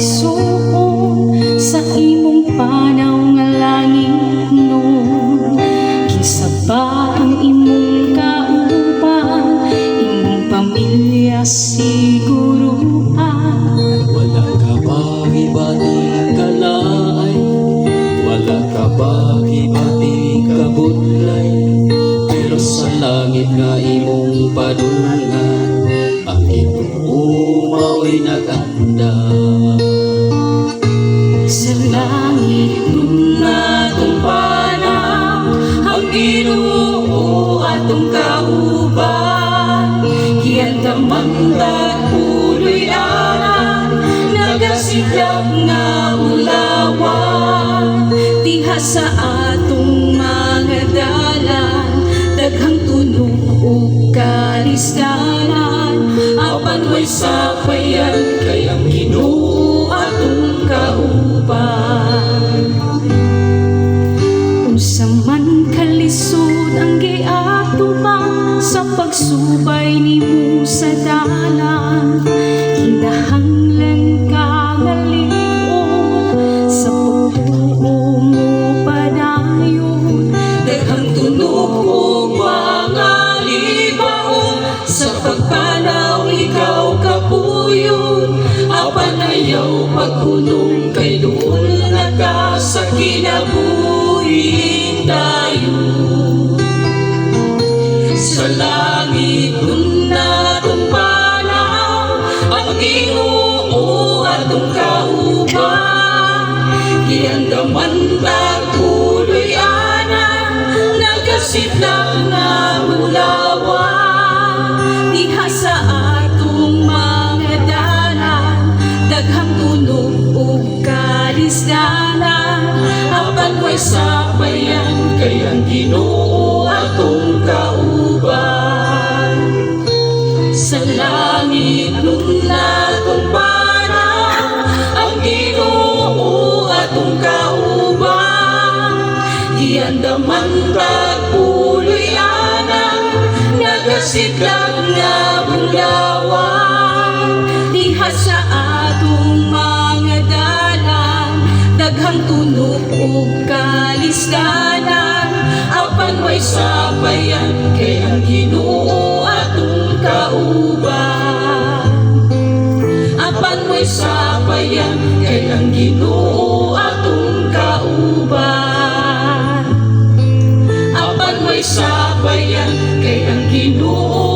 igsuon sa imong panaw nga langit nun. Kinsa ba ang imong kauban, imong pamilya siguro Wala ka ba hibating kalaay, wala ka ba hibating kabudlay, pero sa langit nga imong padungan, ang Ginoo mao'y naganda. sa langit nun natong panaw, ang Ginoo atong kauban. Giandaman puloy anan, nagasiglag nga ulawan. Diha sa atong mga dalan, daghang tunog ug kalisdanan. Apan way sapayan kay ang Ginoo atong kauban. Unsa man kalisod ang giatubang sa pagsubay nimo sa dalan, kinahanglan ka nga ligon sa pagtuo mo padayon. Daghang tunog ug mga libaon, sa pagpanaw ikaw kapuyon. Apan ayaw paghunong kay doon na ka sa kinabuhi dayon. Sa langit nun natong panaw, ang Ginoo atong kauban. Giandaman puloy anan, nagasidlag nga ulawan. Diha sa atong mga dalan, daghang tunog ug kalisdanan. Apan way sapayan kay ang Ginoo atong kauban. Sa langit nun natong panaw, ang Ginoo atong kauban. Giandaman puloy anan, nagasidlag nga bulawan. Diha sa atong mga dalan, daghang tunog ug kalisdanan. Apan way sapayan kay ang Ginoo atong kauban. Apan way sapayan kay ang Ginoo atong kauban. Apan way sapayan kay ang Ginoo